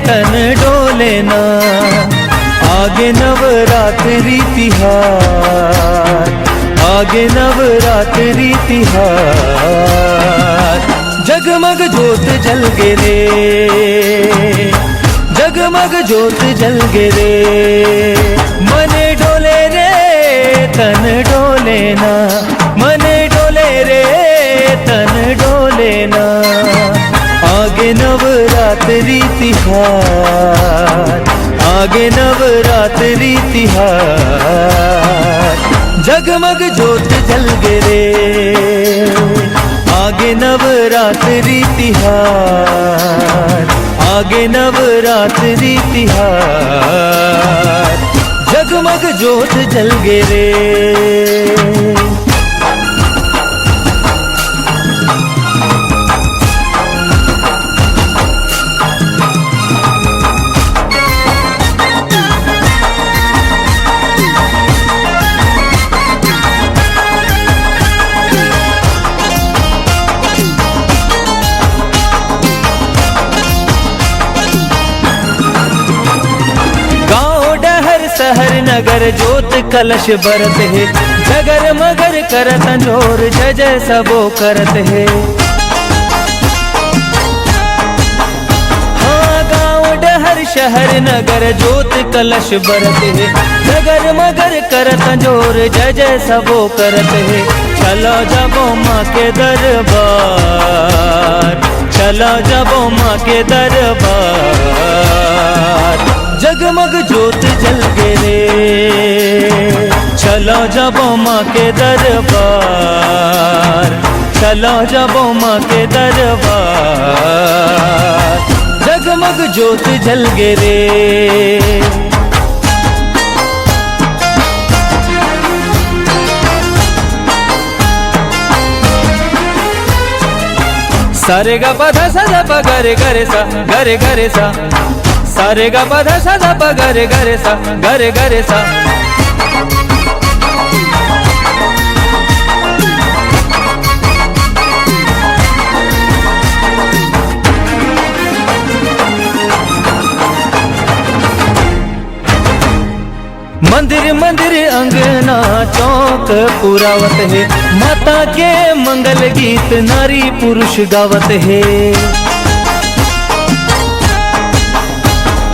तन डोले ना, आगे नवरात्रि तिहार, आगे नवरात्रि तिहार। जगमग जोत जल गे रे, जगमग जोत जल गे रे, मने डोले रे तन डोले ना, मने डोले रे तन डोले ना, आगे नवरात्रि तिहार, आगे नवरात्रि तिहार। जगमग जोत जल गे रे, आगे नवरात्रि तिहार, आगे नवरात्रि तिहार। जगमग जोत जल गे रे। शहर नगर जोत कलश बरत है, जगर मगर करत जोर जय जय सबो करत है। हाँ गाँव डहर शहर नगर जोत कलश बरत है, जगर मगर करत जोर जय जय सबो करत है। चलो जबो माँ के दरबार, चलो जबो माँ के दरबार। जगमग जोत जल गे रे, चलो जबो माँ के दरबार, चलो जबो माँ के दरबार। जगमग जोत जल गे रे। सारे गा पा धा सा धा पा गरे गरे सा, गरे गरे सा, सारे गा पा धा सा धा पा गरे गरे सा, गरे गरे सा। मंदिर मंदिर अंगना चौक पुरावत है, माता के मंगल गीत नारी पुरुष गावत है।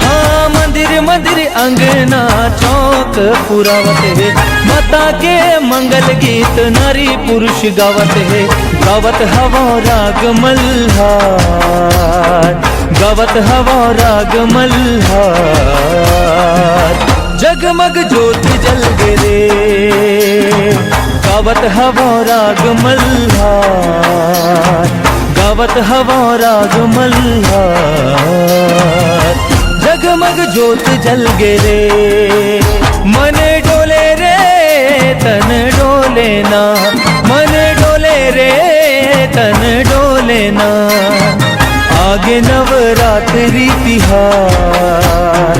हाँ मंदिर मंदिर अंगना चौक पुरावत है, माता के मंगल गीत नारी पुरुष गावत है। गावत हवा राग मल्हार, गावत हवा राग मल्हार। जगमग जोत जल गे रे, गावत हवा राग मल्हार, गावत हवा राग मल्हार। जगमग जोत जल गे रे, मने डोले रे तन डोले ना, मने डोले रे तन डोले ना, आगे नवरात्रि तिहार,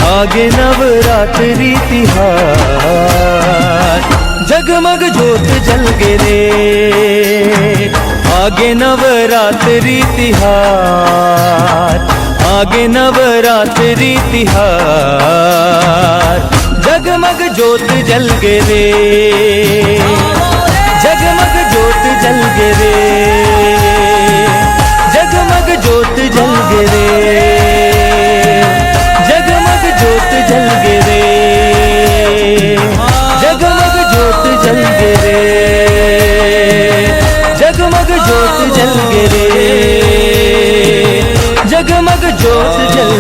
आगे नवरात्रि तिहार। जगमग जोत जल गे रे, आगे नवरात्रि तिहार, आगे नवरात्रि तिहार। जगमग जोत जल गे रे, जगमग जोत जल गे रे, जगमग जोत जल गे रे, जगमग जोत जल गे रे, जगमग जोत जल गे रे, जगमग जोत जल गे रे, जगमग जोत जल